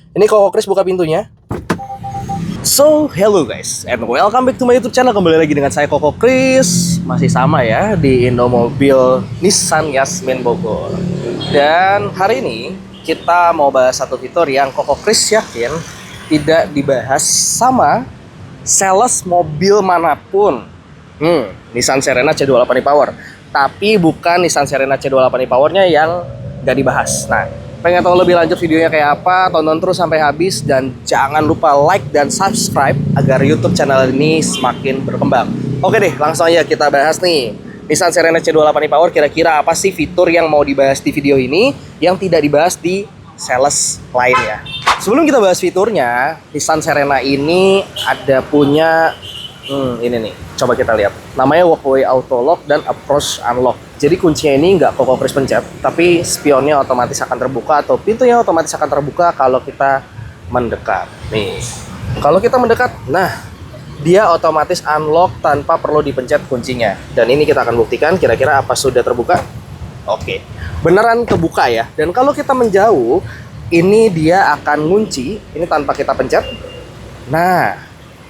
Ini Koko Kris buka pintunya. So, hello guys, and welcome back to my YouTube channel. Kembali lagi dengan saya Koko Kris. Masih sama ya di Indomobil Nissan Yasmin Bogor. Dan hari ini kita mau bahas satu fitur yang Koko Kris yakin tidak dibahas sama sales mobil manapun. Nissan Serena C28 e-Power. Tapi bukan Nissan Serena C28 e-Powernya yang gak dibahas. Nah, pengen tahu lebih lanjut videonya kayak apa, tonton terus sampai habis dan jangan lupa like dan subscribe agar YouTube channel ini semakin berkembang. Oke deh, langsung aja kita bahas nih. Nissan Serena C28 e-Power kira-kira apa sih fitur yang mau dibahas di video ini yang tidak dibahas di sales lainnya. Sebelum kita bahas fiturnya, Nissan Serena ini ada punya ini nih, coba kita lihat. Namanya Walkway Auto Lock dan Approach Unlock. Jadi kuncinya ini nggak Koko Kris pencet, tapi spionnya otomatis akan terbuka atau pintunya otomatis akan terbuka kalau kita mendekat. Nih, kalau kita mendekat, nah dia otomatis unlock tanpa perlu dipencet kuncinya. Dan ini kita akan buktikan kira-kira apa sudah terbuka. Oke, beneran kebuka ya. Dan kalau kita menjauh, ini dia akan ngunci. Ini tanpa kita pencet. Nah,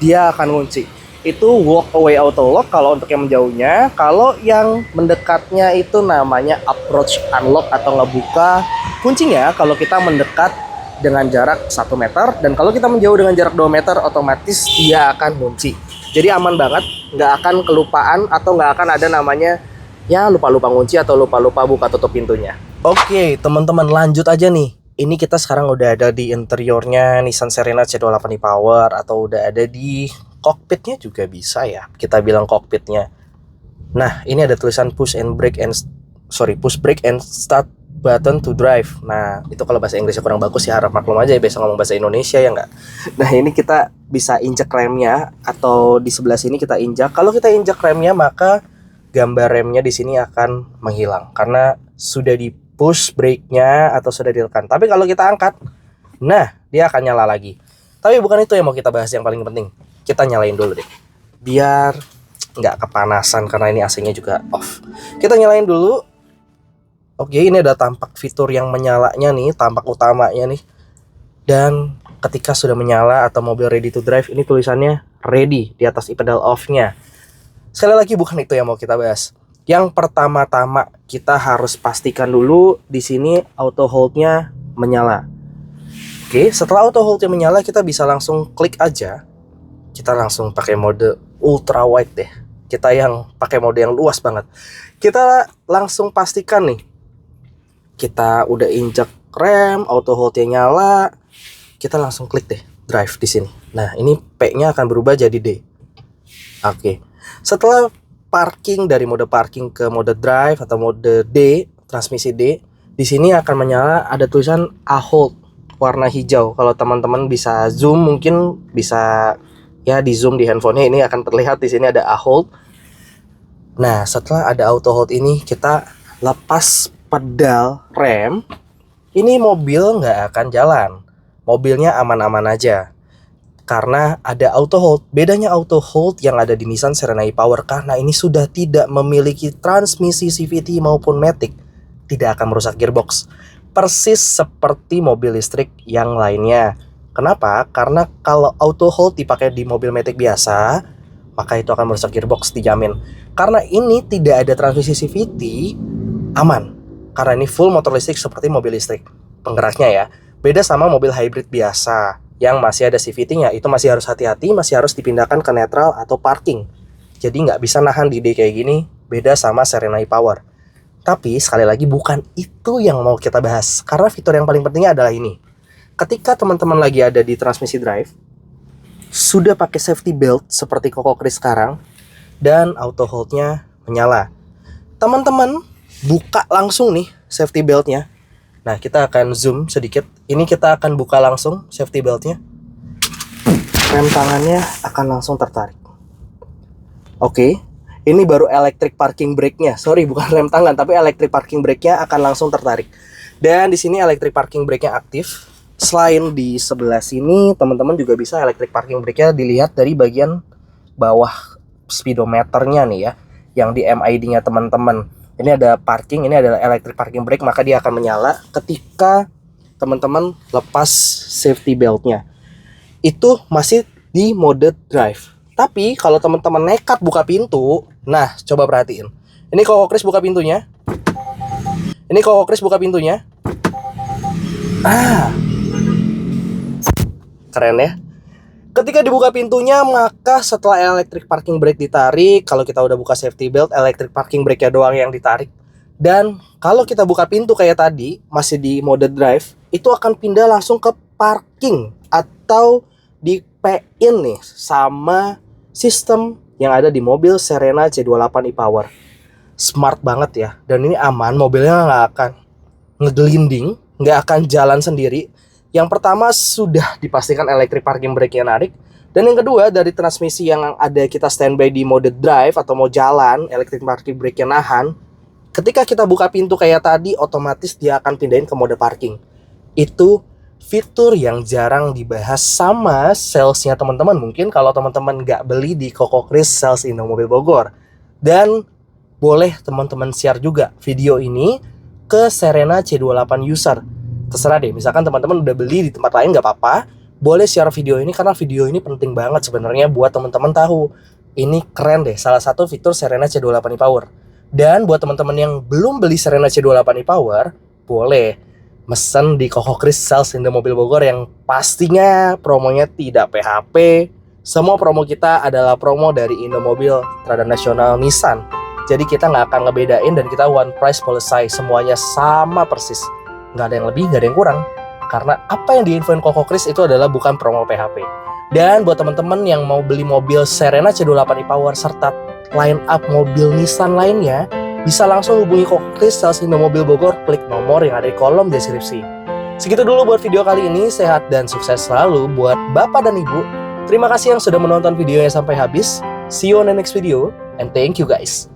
dia akan ngunci. Itu Walkway Auto Lock kalau untuk yang menjauhnya. Kalau yang mendekatnya itu namanya Approach Unlock atau ngebuka kuncinya kalau kita mendekat dengan jarak 1 meter. Dan kalau kita menjauh dengan jarak 2 meter, otomatis dia akan kunci. Jadi aman banget, nggak akan kelupaan atau nggak akan ada namanya ya lupa-lupa kunci atau lupa-lupa buka tutup pintunya. Oke teman-teman, lanjut aja nih. Ini kita sekarang udah ada di interiornya Nissan Serena C28 e-Power atau udah ada di kokpitnya juga bisa ya. Kita bilang kokpitnya. Nah, ini ada tulisan push brake and start button to drive. Nah, itu kalau bahasa Inggrisnya kurang bagus ya, harap maklum aja ya, biasa ngomong bahasa Indonesia ya enggak. Nah, ini kita bisa injek remnya atau di sebelah sini kita injak. Kalau kita injak remnya, maka gambar remnya di sini akan menghilang karena sudah di push brake-nya atau sudah ditekan. Tapi kalau kita angkat, nah dia akan nyala lagi. Tapi bukan itu yang mau kita bahas yang paling penting. Kita nyalain dulu deh, biar nggak kepanasan karena ini AC-nya juga off. Kita nyalain dulu. Oke, ini ada tampak fitur yang menyalanya nih, tampak utamanya nih. Dan ketika sudah menyala atau mobil ready to drive, ini tulisannya ready di atas pedal off-nya. Sekali lagi bukan itu yang mau kita bahas. Yang pertama-tama kita harus pastikan dulu di sini auto hold-nya menyala. Oke, setelah auto hold-nya menyala, kita bisa langsung klik aja. Kita langsung pakai mode ultra wide deh. Kita yang pakai mode yang luas banget. Kita langsung pastikan nih. Kita udah injek rem, auto hold-nya nyala. Kita langsung klik deh drive di sini. Nah, ini P-nya akan berubah jadi D. Oke. Setelah parking dari mode parking ke mode drive atau mode D, transmisi D, di sini akan menyala ada tulisan A hold warna hijau. Kalau teman-teman bisa zoom, mungkin bisa ya di zoom di handphonenya, ini akan terlihat di sini ada A hold. Nah, setelah ada auto hold ini, kita lepas pedal rem, ini mobil nggak akan jalan. Mobilnya aman-aman aja. Karena ada auto hold. Bedanya auto hold yang ada di Nissan Serena e-Power karena ini sudah tidak memiliki transmisi CVT maupun matic, tidak akan merusak gearbox. Persis seperti mobil listrik yang lainnya. Kenapa? Karena kalau auto hold dipakai di mobil matic biasa, maka itu akan merusak gearbox, dijamin. Karena ini tidak ada transmisi CVT, aman. Karena ini full motor listrik seperti mobil listrik. Penggeraknya ya. Beda sama mobil hybrid biasa yang masih ada CVT-nya, itu masih harus hati-hati, masih harus dipindahkan ke netral atau parking. Jadi nggak bisa nahan di D kayak gini, beda sama Serena e-Power. Tapi sekali lagi bukan itu yang mau kita bahas, karena fitur yang paling pentingnya adalah ini. Ketika teman-teman lagi ada di transmisi drive, sudah pakai safety belt seperti Koko Kris sekarang, dan auto hold-nya menyala. Teman-teman buka langsung nih safety belt-nya. Nah, kita akan zoom sedikit. Ini kita akan buka langsung safety belt-nya. Rem tangannya akan langsung tertarik. Oke, ini baru electric parking brake-nya. Sorry, bukan rem tangan, tapi electric parking brake-nya akan langsung tertarik. Dan di sini electric parking brake-nya aktif. Selain di sebelah sini, teman-teman juga bisa electric parking brake-nya dilihat dari bagian bawah speedometernya nih ya, yang di MID-nya teman-teman. Ini ada parking, ini adalah electric parking brake, maka dia akan menyala ketika teman-teman lepas safety beltnya. Itu masih di mode drive. Tapi kalau teman-teman nekat buka pintu, nah coba perhatiin. Ini Koko Kris buka pintunya. Ini Koko Kris buka pintunya. Keren ya. Ketika dibuka pintunya, maka setelah electric parking brake ditarik, kalau kita udah buka safety belt, electric parking brake-nya doang yang ditarik. Dan kalau kita buka pintu kayak tadi, masih di mode drive, itu akan pindah langsung ke parking atau di P-in nih sama sistem yang ada di mobil Serena C28 e-Power. Smart banget ya, dan ini aman, mobilnya nggak akan ngegelinding, nggak akan jalan sendiri. Yang pertama sudah dipastikan electric parking brake-nya narik, dan yang kedua dari transmisi yang ada kita standby di mode drive atau mau jalan, electric parking brake-nya nahan. Ketika kita buka pintu kayak tadi, otomatis dia akan pindahin ke mode parking. Itu fitur yang jarang dibahas sama salesnya teman-teman. Mungkin kalau teman-teman nggak beli di Koko Kris Sales Indomobil Bogor. Dan boleh teman-teman share juga video ini ke Serena C28 user. Terserah deh, misalkan teman-teman udah beli di tempat lain nggak apa-apa, boleh share video ini karena video ini penting banget sebenarnya buat teman-teman tahu. Ini keren deh, salah satu fitur Serena C28 e-Power. Dan buat teman-teman yang belum beli Serena C28 e-Power, boleh mesen di Koko Kris Sales Indomobil Bogor yang pastinya promonya tidak PHP. Semua promo kita adalah promo dari Indomobil Trada Nasional Nissan. Jadi kita nggak akan ngebedain dan kita one price policy, semuanya sama persis. Nggak ada yang lebih, nggak ada yang kurang. Karena apa yang diinfoin Koko Kris itu adalah bukan promo PHP. Dan buat teman-teman yang mau beli mobil Serena C28 e-Power serta line up mobil Nissan lainnya, bisa langsung hubungi Koko Kris Sales Indomobil Bogor, klik nomor yang ada di kolom deskripsi. Segitu dulu buat video kali ini, sehat dan sukses selalu buat Bapak dan Ibu. Terima kasih yang sudah menonton videonya sampai habis. See you on the next video, and thank you guys.